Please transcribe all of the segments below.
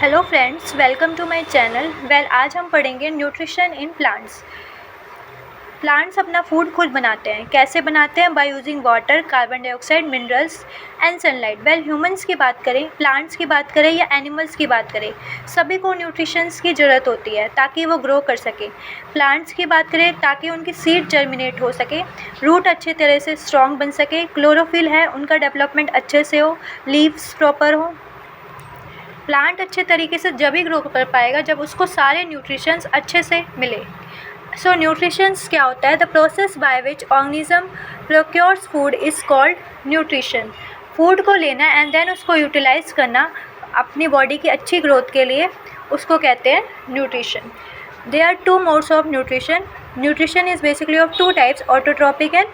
Hello friends, welcome to my channel. आज हम पढ़ेंगे न्यूट्रिशन इन प्लांट्स। प्लांट्स अपना फूड खुद बनाते हैं। कैसे बनाते हैं? By using water, carbon dioxide, minerals and sunlight. Humans की बात करें, प्लांट्स की बात करें या एनिमल्स की बात करें, सभी को न्यूट्रिशंस की ज़रूरत होती है ताकि वो ग्रो कर सके। प्लांट्स की बात करें ताकि उनकी सीड जर्मिनेट हो सके, रूट अच्छे तरह से स्ट्रॉन्ग बन सके, क्लोरोफिल है उनका डेवलपमेंट अच्छे से हो, लीव्स प्रॉपर हो। प्लांट अच्छे तरीके से जब ही ग्रो कर पाएगा जब उसको सारे न्यूट्रिशंस अच्छे से मिले। सो न्यूट्रिशंस क्या होता है? The process by which organism procures food is called nutrition. Food को लेना एंड देन उसको यूटिलाइज करना अपनी बॉडी की अच्छी ग्रोथ के लिए, उसको कहते हैं nutrition. There are two modes of nutrition. Nutrition is basically of two types, autotrophic and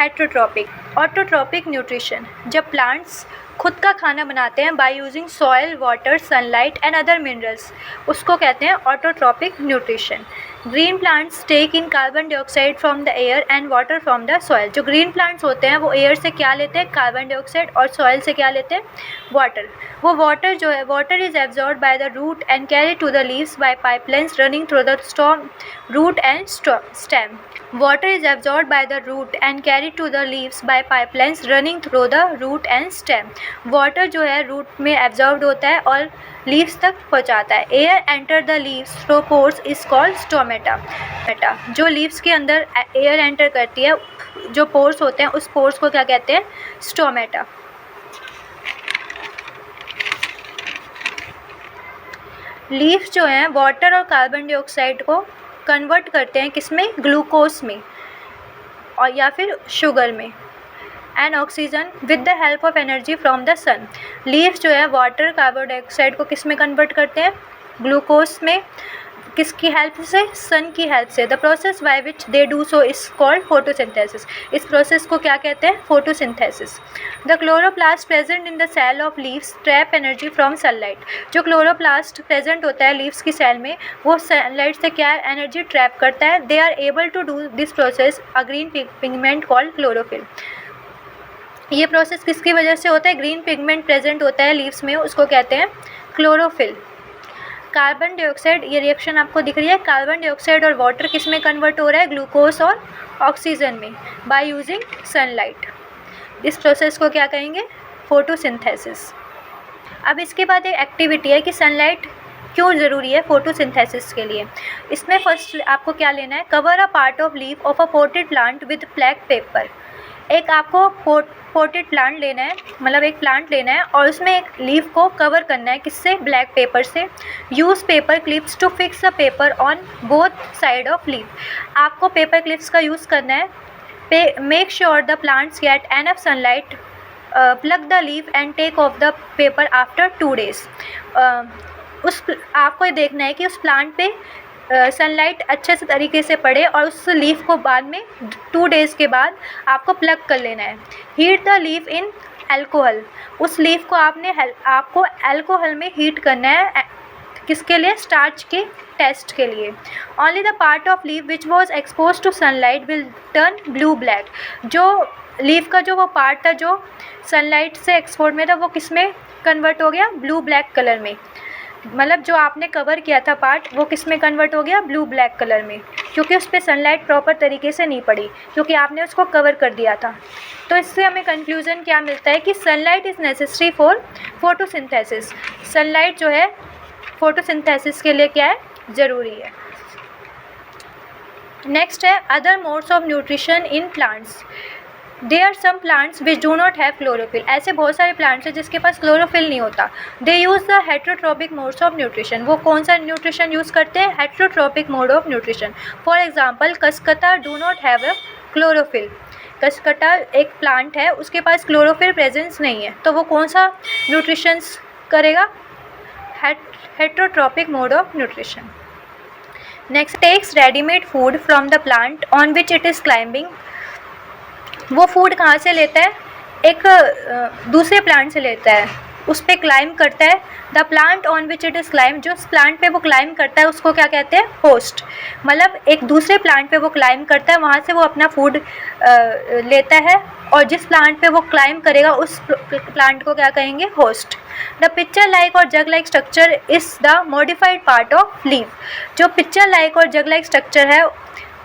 heterotrophic. Autotrophic nutrition, जब प्लांट्स खुद का खाना बनाते हैं by using soil, water, sunlight and other minerals, उसको कहते हैं autotrophic nutrition. Green plants take in carbon dioxide from the air and water from the soil. जो ग्रीन प्लांट्स होते हैं वो एयर से क्या लेते हैं? कार्बन डाइऑक्साइड, और सॉयल से क्या लेते हैं? वाटर। वो वाटर जो है, water is absorb by the root and carry to the leaves by pipelines running through the stem root and stem. Water is absorbed by the root and carried to the leaves by pipelines running through the root and stem. Water जो है root में absorbed होता है और leaves तक पहुँचाता है। Air enter the leaves through pores is called stomata. जो leaves के अंदर air enter करती है, जो pores होते हैं उस pores को क्या कहते हैं? Stomata. लीव्स जो हैं वाटर और कार्बन डाइऑक्साइड को कन्वर्ट करते हैं किसमें? ग्लूकोज में और या फिर शुगर में, and oxygen with the help of energy from the sun. Leaves जो है वाटर, कार्बन डाइऑक्साइड को किस में कन्वर्ट करते हैं? ग्लूकोज में। किसकी हेल्प से? सन की हेल्प से। The process by which they do so is called photosynthesis. इस प्रोसेस को क्या कहते हैं? Photosynthesis. The chloroplast present in the cell of leaves trap energy from sunlight. जो क्लोरोप्लास्ट प्रेजेंट होता है लीव्स की सेल में, वो सनलाइट से क्या एनर्जी ट्रैप करता है? They are able to do this process a green pigment called chlorophyll. ये प्रोसेस किसकी वजह से होता है? ग्रीन पिगमेंट प्रेजेंट होता है लीव्स में, उसको कहते हैं क्लोरोफिल। कार्बन डाइऑक्साइड, ये रिएक्शन आपको दिख रही है, कार्बन डाइऑक्साइड और वाटर किस में कन्वर्ट हो रहा है? ग्लूकोज और ऑक्सीजन में, बाय यूजिंग सनलाइट। इस प्रोसेस को क्या कहेंगे? फोटोसिंथेसिस। अब इसके बाद एक एक्टिविटी है कि सनलाइट क्यों ज़रूरी है फोटोसिंथेसिस के लिए। इसमें फर्स्ट आपको क्या लेना है? Cover a part of leaf of a potted plant with black pepper. एक आपको पोटेड प्लांट लेना है, मतलब एक प्लांट लेना है और उसमें एक लीफ को कवर करना है, किससे? ब्लैक पेपर से। Use paper clips to fix the paper on both side of leaf. आपको पेपर क्लिप्स का यूज़ करना है। Make sure the plants get enough sunlight, plug the leaf and take off the paper after 2 days। आपको ये देखना है कि उस प्लांट पे सनलाइट अच्छे से तरीके से पड़े और उस लीफ को बाद में 2 days के बाद आपको प्लग कर लेना है। Heat the leaf in alcohol. उस लीफ को आपको अल्कोहल में हीट करना है। किसके लिए? स्टार्च के टेस्ट के लिए। Only the part of leaf which was expose to sunlight will turn blue black. जो लीफ का जो वो पार्ट था जो सनलाइट से एक्सपोज में था, वो किस में कन्वर्ट हो गया? ब्लू ब्लैक कलर में। मतलब जो आपने कवर किया था पार्ट, वो किस में कन्वर्ट हो गया? ब्लू ब्लैक कलर में, क्योंकि उस पर सनलाइट प्रॉपर तरीके से नहीं पड़ी, क्योंकि आपने उसको कवर कर दिया था। तो इससे हमें कंक्लूजन क्या मिलता है कि sunlight is necessary for photosynthesis. Sunlight जो है फोटोसिंथेसिस के लिए क्या है? ज़रूरी है। नेक्स्ट है other modes of nutrition in plants. There are some plants which do not have chlorophyll. ऐसे बहुत सारे प्लांट्स हैं जिसके पास क्लोरोफिल नहीं होता। They use the heterotrophic modes of nutrition. वो कौन सा न्यूट्रिशन यूज़ करते हैं? Heterotrophic mode of nutrition. For example Cuscuta do not have a chlorophyll. Cuscuta एक प्लांट है, उसके पास क्लोरोफिल प्रेजेंस नहीं है, तो वो कौन सा न्यूट्रिशंस करेगा? Heterotrophic mode of nutrition. Next, takes readymade food from the plant on which it is climbing. वो फूड कहाँ से लेता है? एक दूसरे प्लांट से लेता है। उस पर क्लाइम करता है, the plant on which it is climb, जो प्लांट पे वो क्लाइम करता है उसको क्या कहते हैं, होस्ट। मतलब एक दूसरे प्लांट पे वो क्लाइम करता है, वहाँ से वो अपना फूड लेता है, और जिस प्लांट पे वो क्लाइम करेगा उस प्लांट को क्या कहेंगे, होस्ट। द पिक्चर लाइक और jug like structure is the modified part of leaf. जो पिक्चर लाइक और जग लाइक स्ट्रक्चर है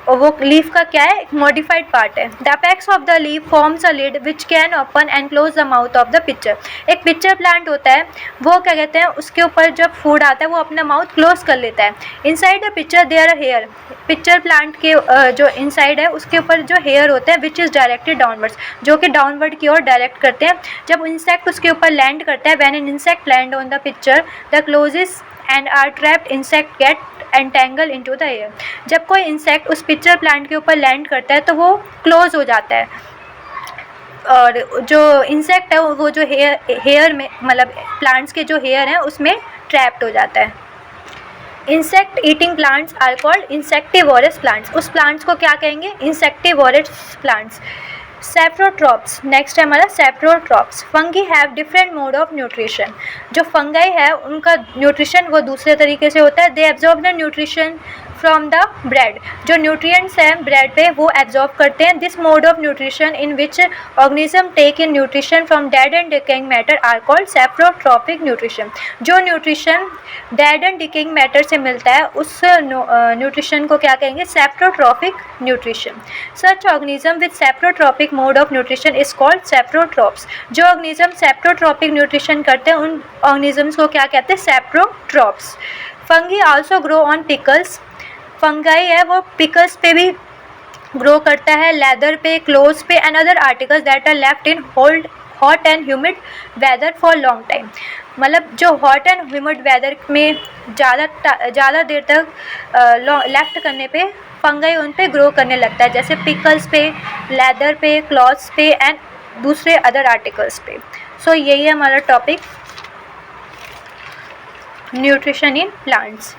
और वो लीफ का क्या है, एक मॉडिफाइड पार्ट है। The apex of the leaf forms a lid which can open and close the mouth of the pitcher. एक पिक्चर प्लांट होता है, वो क्या कहते हैं, उसके ऊपर जब फूड आता है वो अपना माउथ क्लोज कर लेता है। Inside the pitcher there are hair. Pitcher plant के जो इनसाइड है उसके ऊपर जो हेयर होते हैं विच इज़ डायरेक्टेड डाउनवर्ड्स, जो कि डाउनवर्ड की ओर डायरेक्ट करते हैं। जब इंसेक्ट उसके ऊपर लैंड करता है, when an insect land on the pitcher the closes and are trapped insect get entangle into the air. जब कोई इंसेक्ट उस पिक्चर प्लांट के ऊपर लैंड करता है तो वो क्लोज हो जाता है, और जो इंसेक्ट है वो जो हेयर में, मतलब प्लांट्स के जो हेयर हैं उसमें ट्रैप्ड हो जाता है। Insect eating plants are called insectivorous plants. उस प्लांट्स को क्या कहेंगे, इंसेक्टिवोरस प्लांट्स। सेप्रोट्रॉप्स, नेक्स्ट है हमारा saprotrophs. Fungi have different mode of nutrition. जो फंगाई है उनका न्यूट्रिशन वो दूसरे तरीके से होता है। They absorb the nutrition from the bread. जो न्यूट्रिएंट्स हैं ब्रेड पे वो एब्जॉर्ब करते हैं। This mode of nutrition in which organism take in nutrition from dead and decaying matter are called saprotrophic nutrition. जो nutrition dead and decaying matter से मिलता है उस न्यूट्रिशन को क्या कहेंगे, saprotrophic nutrition. Such organism with saprotrophic mode of nutrition is called saprotrophs. जो organism saprotrophic nutrition करते हैं उन ऑर्गेनिजम्स को क्या कहते हैं, saprotrophs. Fungi also grow on pickles. Fungi है वो पिकल्स पे भी ग्रो करता है, लेदर पे, क्लोथ्स पे and other articles that are left in hold hot and humid weather for long time. मतलब जो हॉट एंड ह्यूमिड वेदर में ज़्यादा देर तक लेफ्ट करने पे फंगाई उन पे ग्रो करने लगता है, जैसे पिकल्स पे, लेदर पे, क्लॉथ्स पे एंड दूसरे अदर आर्टिकल्स पे। सो यही है हमारा टॉपिक न्यूट्रिशन इन प्लांट्स।